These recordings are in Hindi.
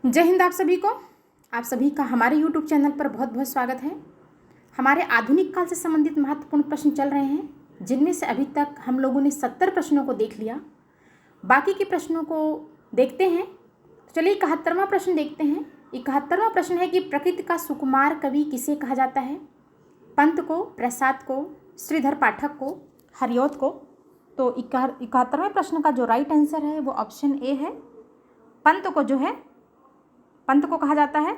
जय हिंद आप सभी को। आप सभी का हमारे YouTube चैनल पर बहुत बहुत स्वागत है। हमारे आधुनिक काल से संबंधित महत्वपूर्ण प्रश्न चल रहे हैं, जिनमें से अभी तक हम लोगों ने 70 प्रश्नों को देख लिया। बाकी के प्रश्नों को देखते हैं। तो चलिए 71वां प्रश्न देखते हैं। 71वां प्रश्न है कि प्रकृति का सुकुमार कवि किसे कहा जाता है? पंत को, प्रसाद को, श्रीधर पाठक को, हरिऔध को। तो 71वें प्रश्न का जो राइट आंसर है वो ऑप्शन ए है। पंत को कहा जाता है।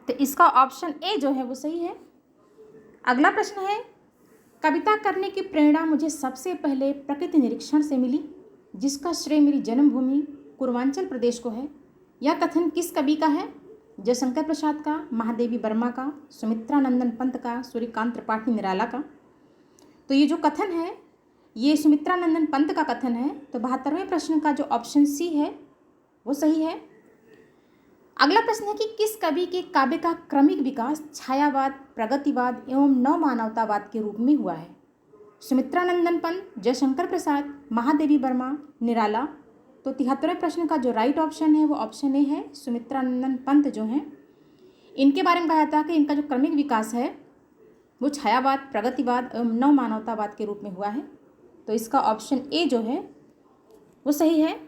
तो इसका ऑप्शन ए जो है वो सही है। अगला प्रश्न है, कविता करने की प्रेरणा मुझे सबसे पहले प्रकृति निरीक्षण से मिली, जिसका श्रेय मेरी जन्मभूमि पूर्वांचल प्रदेश को है। यह कथन किस कवि का है? जयशंकर प्रसाद का, महादेवी वर्मा का, सुमित्रा नंदन पंत का, सूर्यकांत त्रिपाठी निराला का। तो ये जो कथन है ये सुमित्रा नंदन पंत का कथन है। तो 72वें प्रश्न का जो ऑप्शन सी है वो सही है। अगला प्रश्न है कि किस कवि के काव्य का क्रमिक विकास छायावाद, प्रगतिवाद एवं नवमानवतावाद के रूप में हुआ है? सुमित्रा नंदन पंत, जयशंकर प्रसाद, महादेवी वर्मा, निराला। तो 73वें प्रश्न का जो राइट ऑप्शन है वो ऑप्शन ए है। सुमित्रा नंदन पंत जो हैं इनके बारे में कहा जाता है कि इनका जो क्रमिक विकास है वो छायावाद, प्रगतिवाद एवं नवमानवतावाद के रूप में हुआ है। तो इसका ऑप्शन ए जो है वो सही है।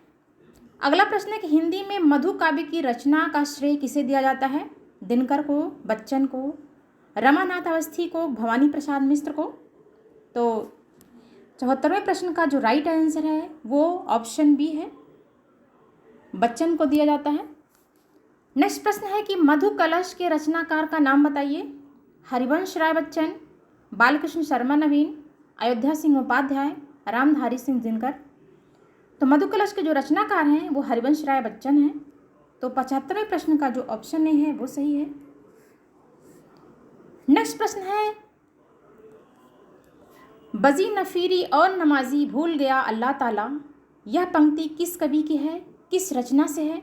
अगला प्रश्न है कि हिंदी में मधु काव्य की रचना का श्रेय किसे दिया जाता है? दिनकर को, बच्चन को, रमानाथ अवस्थी को, भवानी प्रसाद मिश्र को। तो 74वें प्रश्न का जो राइट आंसर है वो ऑप्शन बी है, बच्चन को दिया जाता है। नेक्स्ट प्रश्न है कि मधु कलश के रचनाकार का नाम बताइए। हरिवंश राय बच्चन, बालकृष्ण शर्मा नवीन, अयोध्या सिंह उपाध्याय, रामधारी सिंह दिनकर। तो मधु कलश के जो रचनाकार हैं वो हरिवंश राय बच्चन हैं। तो 75वें प्रश्न का जो ऑप्शन ए है वो सही है। नेक्स्ट प्रश्न है, बजी नफीरी और नमाजी भूल गया अल्लाह ताला, यह पंक्ति किस कवि की है, किस रचना से है?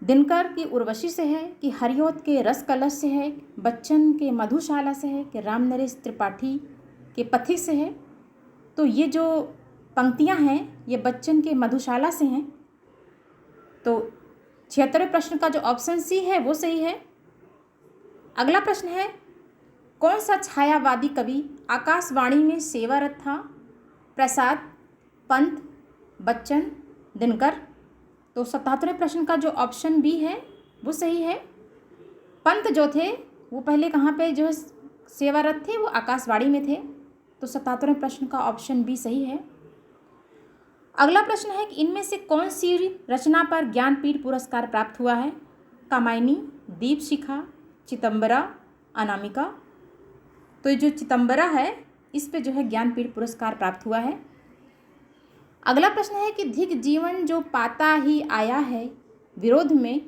दिनकर की उर्वशी से है कि हरिऔध के रस कलश से है, बच्चन के मधुशाला से है कि राम नरेश त्रिपाठी के पथिक से है? तो ये जो पंक्तियां हैं ये बच्चन के मधुशाला से हैं। तो 76वें प्रश्न का जो ऑप्शन सी है वो सही है। अगला प्रश्न है, कौन सा छायावादी कवि आकाशवाणी में सेवारत था? प्रसाद, पंत, बच्चन, दिनकर। तो 77वें प्रश्न का जो ऑप्शन बी है वो सही है। पंत जो थे वो पहले कहाँ पे जो सेवारत थे? वो आकाशवाणी में थे। तो 77वें प्रश्न का ऑप्शन बी सही है। अगला प्रश्न है कि इनमें से कौन सी रचना पर ज्ञानपीठ पुरस्कार प्राप्त हुआ है? कामायनी, दीपशिखा, चिदंबरा, अनामिका। तो जो चिदंबरा है इस पे जो है ज्ञानपीठ पुरस्कार प्राप्त हुआ है। अगला प्रश्न है कि धिक जीवन जो पाता ही आया है विरोध में,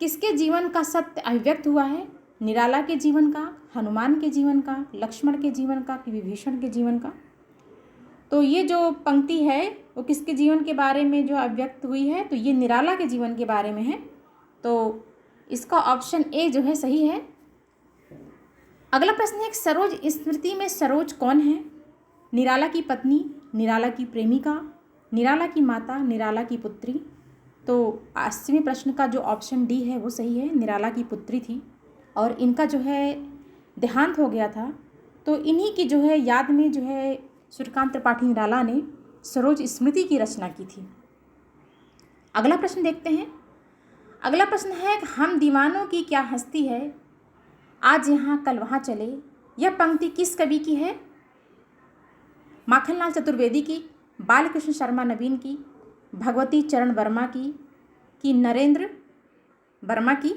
किसके जीवन का सत्य अभिव्यक्त हुआ है? निराला के जीवन का, हनुमान के जीवन का, लक्ष्मण के जीवन का कि विभीषण के जीवन का? तो ये जो पंक्ति है वो किसके जीवन के बारे में जो अभिव्यक्त हुई है? तो ये निराला के जीवन के बारे में है। तो इसका ऑप्शन ए जो है सही है। अगला प्रश्न है, सरोज स्मृति में सरोज कौन है? निराला की पत्नी, निराला की प्रेमिका, निराला की माता, निराला की पुत्री। तो 80वें प्रश्न का जो ऑप्शन डी है वो सही है, निराला की पुत्री थी और इनका जो है देहांत हो गया था। तो इन्हीं की जो है याद में जो है सूर्यकांत त्रिपाठी निराला ने सरोज स्मृति की रचना की थी। अगला प्रश्न देखते हैं। अगला प्रश्न है, हम दीवानों की क्या हस्ती है, आज यहाँ कल वहाँ चले, यह पंक्ति किस कवि की है? माखनलाल चतुर्वेदी की, बालकृष्ण शर्मा नवीन की, भगवती चरण वर्मा की कि नरेंद्र वर्मा की?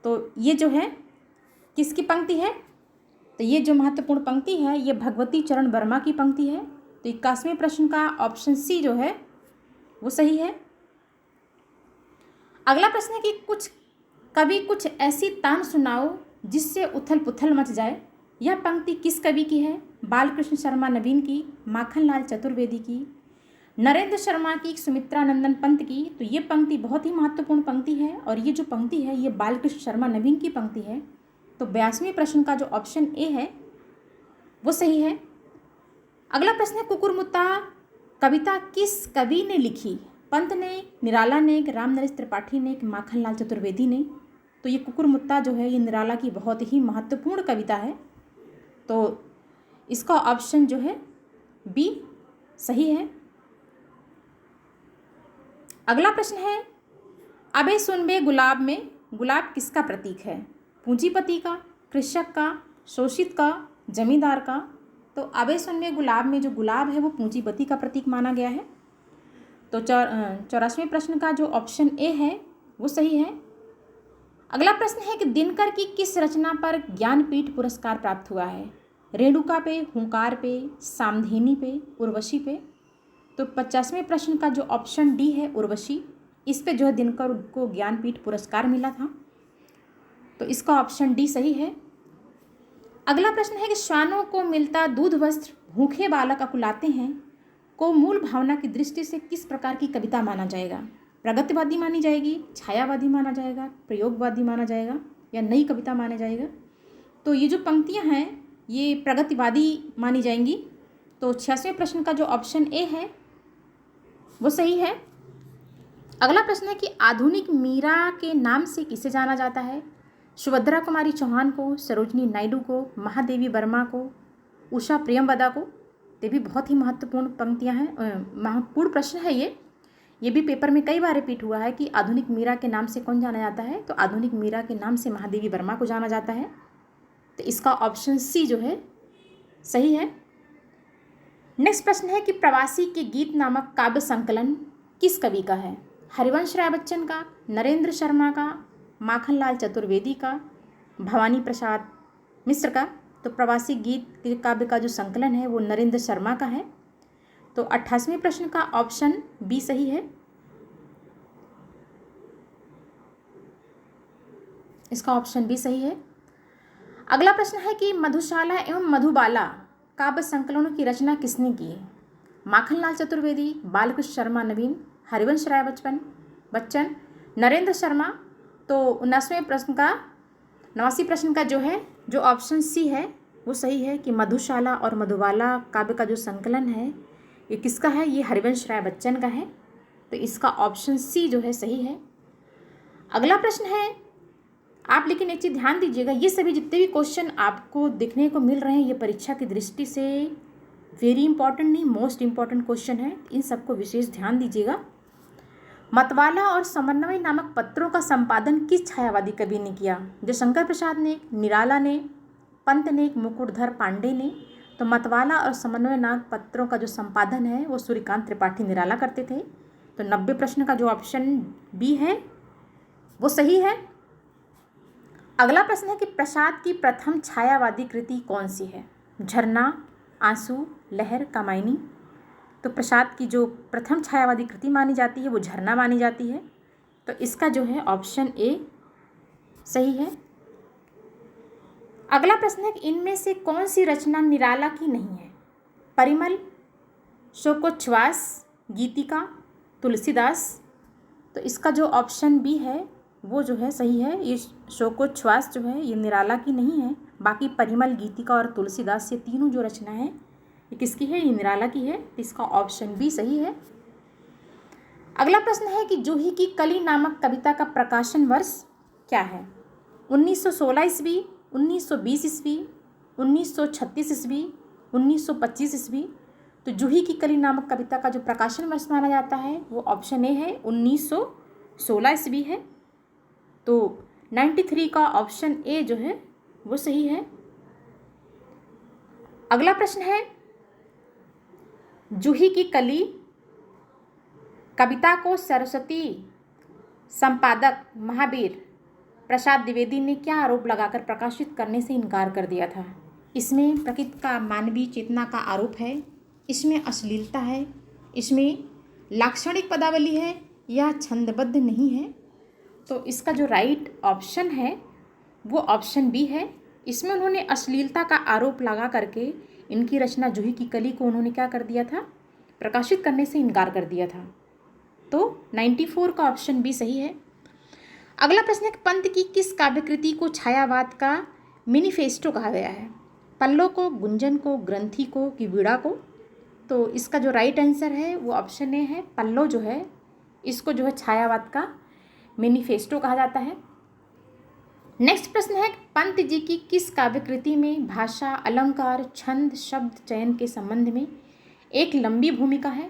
तो ये जो है किसकी पंक्ति है? तो ये जो महत्वपूर्ण पंक्ति है ये भगवती चरण वर्मा की पंक्ति है। तो 81वें प्रश्न का ऑप्शन सी जो है वो सही है। अगला प्रश्न है कि कुछ ऐसी तान सुनाओ जिससे उथल पुथल मच जाए, यह पंक्ति किस कवि की है? बालकृष्ण शर्मा नवीन की, माखनलाल चतुर्वेदी की, नरेंद्र शर्मा की, सुमित्रा नंदन पंत की? तो ये पंक्ति बहुत ही महत्वपूर्ण पंक्ति है और ये जो पंक्ति है ये बालकृष्ण शर्मा नवीन की पंक्ति है। तो 82वें प्रश्न का जो ऑप्शन ए है वो सही है। अगला प्रश्न है, कुकुरमुत्ता कविता किस कवि ने लिखी? पंत ने, निराला ने, राम नरेश त्रिपाठी ने, माखनलाल चतुर्वेदी ने। तो ये कुकुरमुत्ता जो है ये निराला की बहुत ही महत्वपूर्ण कविता है। तो इसका ऑप्शन जो है बी सही है। अगला प्रश्न है, अबे सुनबे गुलाब में गुलाब किसका प्रतीक है? पूंजीपति का, कृषक का, शोषित का, जमींदार का। तो अबे सुनबे गुलाब में जो गुलाब है वो पूंजीपति का प्रतीक माना गया है। तो 84वें प्रश्न का जो ऑप्शन ए है वो सही है। अगला प्रश्न है कि दिनकर की किस रचना पर ज्ञानपीठ पुरस्कार प्राप्त हुआ है? रेणुका पे, हुंकार पे, सामधेनी पे, उर्वशी पे। तो 50वें प्रश्न का जो ऑप्शन डी है उर्वशी, इस पे जो है दिनकर को ज्ञानपीठ पुरस्कार मिला था। तो इसका ऑप्शन डी सही है। अगला प्रश्न है कि श्वानों को मिलता दूध वस्त्र भूखे बालक अकुलाते हैं को मूल भावना की दृष्टि से किस प्रकार की कविता माना जाएगा? प्रगतिवादी मानी जाएगी, छायावादी माना जाएगा, प्रयोगवादी माना जाएगा या नई कविता माना जाएगा? तो ये जो पंक्तियां हैं ये प्रगतिवादी मानी जाएंगी। तो 86वें प्रश्न का जो ऑप्शन ए है वो सही है। अगला प्रश्न है कि आधुनिक मीरा के नाम से किसे जाना जाता है? सुभद्रा कुमारी चौहान को, सरोजनी नायडू को, महादेवी वर्मा को, उषा प्रियमवदा को। ये भी बहुत ही महत्वपूर्ण पंक्तियां हैं, महत्वपूर्ण प्रश्न है ये भी पेपर में कई बार रिपीट हुआ है कि आधुनिक मीरा के नाम से कौन जाना जाता है? तो आधुनिक मीरा के नाम से महादेवी वर्मा को जाना जाता है। तो इसका ऑप्शन सी जो है सही है। नेक्स्ट प्रश्न है कि प्रवासी के गीत नामक काव्य संकलन किस कवि का है? हरिवंश राय बच्चन का, नरेंद्र शर्मा का, माखनलाल चतुर्वेदी का, भवानी प्रसाद मिश्र का। तो प्रवासी गीत के काव्य का जो संकलन है वो नरेंद्र शर्मा का है। तो 88वें प्रश्न का ऑप्शन बी सही है। इसका ऑप्शन बी सही है। अगला प्रश्न है कि मधुशाला एवं मधुबाला काव्य संकलनों की रचना किसने की है? माखनलाल चतुर्वेदी, बालकृष्ण शर्मा नवीन, हरिवंश राय बच्चन, नरेंद्र शर्मा। तो 89 प्रश्न का जो है जो ऑप्शन सी है वो सही है कि मधुशाला और मधुबाला काव्य का जो संकलन है ये किसका है? ये हरिवंश राय बच्चन का है। तो इसका ऑप्शन सी जो है सही है। अगला प्रश्न है, आप लेकिन एक चीज़ ध्यान दीजिएगा, ये सभी जितने भी क्वेश्चन आपको देखने को मिल रहे हैं ये परीक्षा की दृष्टि से वेरी इंपॉर्टेंट नहीं मोस्ट इंपॉर्टेंट क्वेश्चन है। इन सबको विशेष ध्यान दीजिएगा। मतवाला और समन्वय नामक पत्रों का संपादन किस छायावादी कवि ने किया? जो शंकर प्रसाद ने, निराला ने, पंत ने, मुकुटधर पांडे ने। तो मतवाला और समन्वय नामक पत्रों का जो संपादन है वो सूर्यकांत त्रिपाठी निराला करते थे। तो 90 प्रश्न का जो ऑप्शन बी है वो सही है। अगला प्रश्न है कि प्रसाद की प्रथम छायावादी कृति कौन सी है? झरना, आंसू, लहर, कामायनी। तो प्रसाद की जो प्रथम छायावादी कृति मानी जाती है वो झरना मानी जाती है। तो इसका जो है ऑप्शन ए सही है। अगला प्रश्न है कि इनमें से कौन सी रचना निराला की नहीं है? परिमल, शोकोच्छ्वास, गीतिका, तुलसीदास। तो इसका जो ऑप्शन बी है वो जो है सही है। ये शोकोच्छ्वास जो है ये निराला की नहीं है। बाकी परिमल, गीतिका और तुलसीदास ये तीनों जो रचना है ये किसकी है? ये निराला की है। इसका ऑप्शन बी सही है। अगला प्रश्न है कि जूही की कली नामक कविता का प्रकाशन वर्ष क्या है? 1916 ईस्वी, 1920 ईस्वी, 1936 ईस्वी, 1925 ईस्वी। तो जूही की कली नामक कविता का जो प्रकाशन वर्ष माना जाता है वो ऑप्शन ए है 1916 ईस्वी है। तो 93 का ऑप्शन ए जो है वो सही है। अगला प्रश्न है, जूही की कली कविता को सरस्वती संपादक महावीर प्रसाद द्विवेदी ने क्या आरोप लगाकर प्रकाशित करने से इनकार कर दिया था? इसमें प्रकृति का मानवीय चेतना का आरोप है, इसमें अश्लीलता है, इसमें लाक्षणिक पदावली है या छंदबद्ध नहीं है। तो इसका जो राइट ऑप्शन है वो ऑप्शन बी है। इसमें उन्होंने अश्लीलता का आरोप लगा करके इनकी रचना जूही की कली को उन्होंने क्या कर दिया था? प्रकाशित करने से इनकार कर दिया था। तो 94 का ऑप्शन बी सही है। अगला प्रश्न है, पंत की किस काव्यकृति को छायावाद का मैनिफेस्टो कहा गया है? पल्लो को, गुंजन को, ग्रंथि को कि वीणा को? तो इसका जो राइट आंसर है वो ऑप्शन ए है। पल्लो जो है इसको जो है छायावाद का मैनिफेस्टो कहा जाता है। नेक्स्ट प्रश्न है, पंत जी की किस काव्य कृति में भाषा, अलंकार, छंद, शब्द चयन के संबंध में एक लंबी भूमिका है?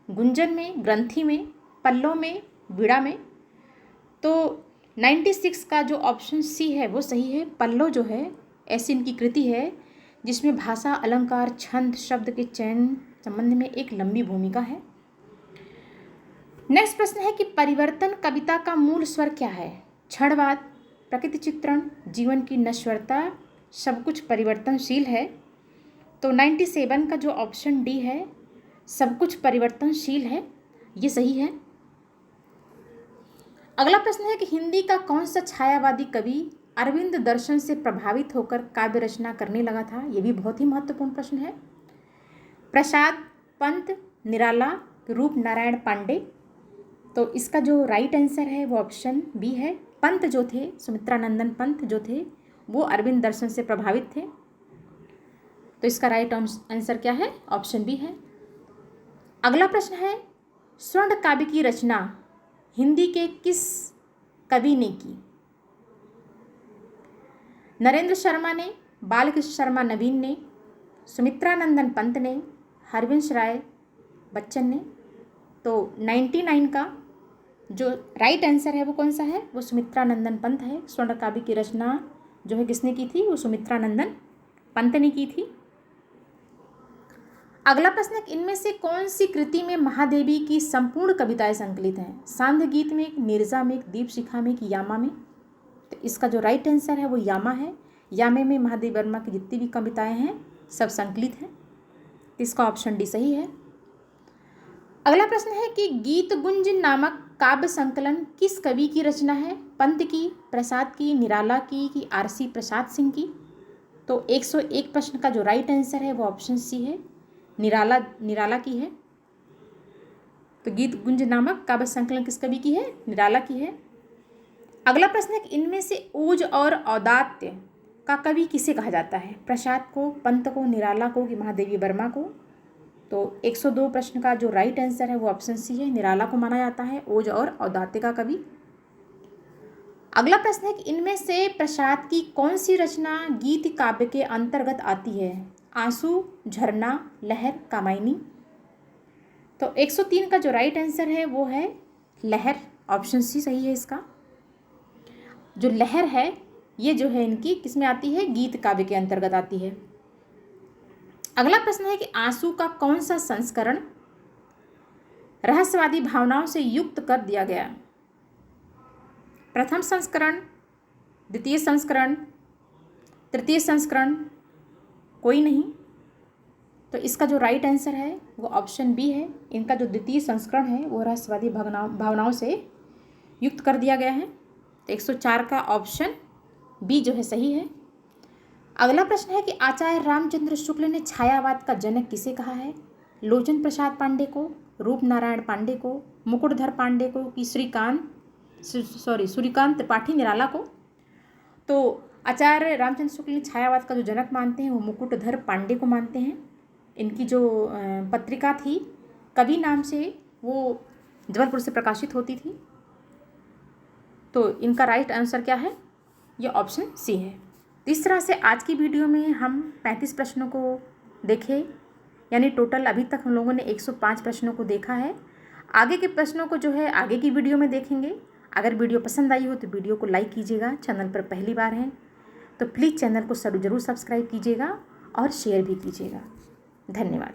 गुंजन में, ग्रंथि में, पल्लव में, वीणा में? तो 96 का जो ऑप्शन सी है वो सही है। पल्लव जो है ऐसी इनकी कृति है जिसमें भाषा, अलंकार, छंद, शब्द के चयन संबंध में एक लंबी भूमिका है। नेक्स्ट प्रश्न है कि परिवर्तन कविता का मूल स्वर क्या है? क्षणवाद, प्रकृति चित्रण, जीवन की नश्वरता, सब कुछ परिवर्तनशील है। तो 97 का जो ऑप्शन डी है, सब कुछ परिवर्तनशील है, ये सही है। अगला प्रश्न है कि हिंदी का कौन सा छायावादी कवि अरविंद दर्शन से प्रभावित होकर काव्य रचना करने लगा था? ये भी बहुत ही महत्वपूर्ण प्रश्न है। प्रसाद, पंत, निराला, रूप नारायण पांडे? तो इसका जो राइट आंसर है वो ऑप्शन बी है। पंत जो थे, सुमित्रानंदन पंत जो थे, वो अरविंद दर्शन से प्रभावित थे। तो इसका राइट आंसर क्या है? ऑप्शन बी है। अगला प्रश्न है, स्वर्ण काव्य की रचना हिंदी के किस कवि ने की? नरेंद्र शर्मा ने, बालकृष्ण शर्मा नवीन ने, सुमित्रानंदन पंत ने, हरवंश राय बच्चन ने? तो 99 का जो राइट आंसर है वो कौन सा है? वो सुमित्रानंदन पंत है। स्वर्ण काव्य की रचना जो है किसने की थी? वो सुमित्रानंदन पंत ने की थी। अगला प्रश्न है, इनमें से कौन सी कृति में महादेवी की संपूर्ण कविताएं संकलित हैं? सांध्य गीत में, नीरजा में, दीपशिखा में, कि यामा में? तो इसका जो राइट आंसर है वो यामा है। यामे में महादेवी वर्मा की जितनी भी कविताएं हैं सब संकलित हैं। इसका ऑप्शन डी सही है। अगला प्रश्न है कि गीत गुंज नामक काव्य संकलन किस कवि की रचना है? पंत की, प्रसाद की, निराला की, कि आरसी प्रसाद सिंह की? तो 101 प्रश्न का जो राइट आंसर है वो ऑप्शन सी है, निराला की है। तो गीत गुंज नामक काव्य संकलन किस कवि की है? निराला की है। अगला प्रश्न है कि इनमें से ओज और औदात्य का कवि किसे कहा जाता है? प्रसाद को, पंत को, निराला को, कि महादेवी वर्मा को? तो 102 प्रश्न का जो राइट आंसर है वो ऑप्शन सी है, निराला को माना जाता है ओज और औदात्य का कवि। अगला प्रश्न है कि इनमें से प्रसाद की कौन सी रचना गीत काव्य के अंतर्गत आती है? आंसू, झरना, लहर, कामायनी? तो 103 का जो राइट आंसर है वो है लहर, ऑप्शन सी सही है इसका। जो लहर है ये जो है इनकी किस में आती है? गीत काव्य के अंतर्गत आती है। अगला प्रश्न है कि आंसू का कौन सा संस्करण रहस्यवादी भावनाओं से युक्त कर दिया गया? प्रथम संस्करण, द्वितीय संस्करण, तृतीय संस्करण? कोई नहीं। तो इसका जो राइट आंसर है वो ऑप्शन बी है। इनका जो द्वितीय संस्करण है वो रहस्यवादी भावनाओं से युक्त कर दिया गया है। तो 104 का ऑप्शन बी जो है सही है। अगला प्रश्न है कि आचार्य रामचंद्र शुक्ल ने छायावाद का जनक किसे कहा है? लोचन प्रसाद पांडे को, रूप नारायण पांडे को, मुकुटधर पांडे को, कि सूर्यकांत त्रिपाठी निराला को? तो आचार्य रामचंद्र शुक्ल ने छायावाद का जो जनक मानते हैं वो मुकुटधर पांडे को मानते हैं। इनकी जो पत्रिका थी कवि नाम से, वो जबलपुर से प्रकाशित होती थी। तो इनका राइट आंसर क्या है? ये ऑप्शन सी है। इस तरह से आज की वीडियो में हम 35 प्रश्नों को देखे, यानी टोटल अभी तक हम लोगों ने 105 प्रश्नों को देखा है। आगे के प्रश्नों को जो है आगे की वीडियो में देखेंगे। अगर वीडियो पसंद आई हो तो वीडियो को लाइक कीजिएगा। चैनल पर पहली बार हैं तो प्लीज़ चैनल को ज़रूर सब्सक्राइब कीजिएगा और शेयर भी कीजिएगा। धन्यवाद।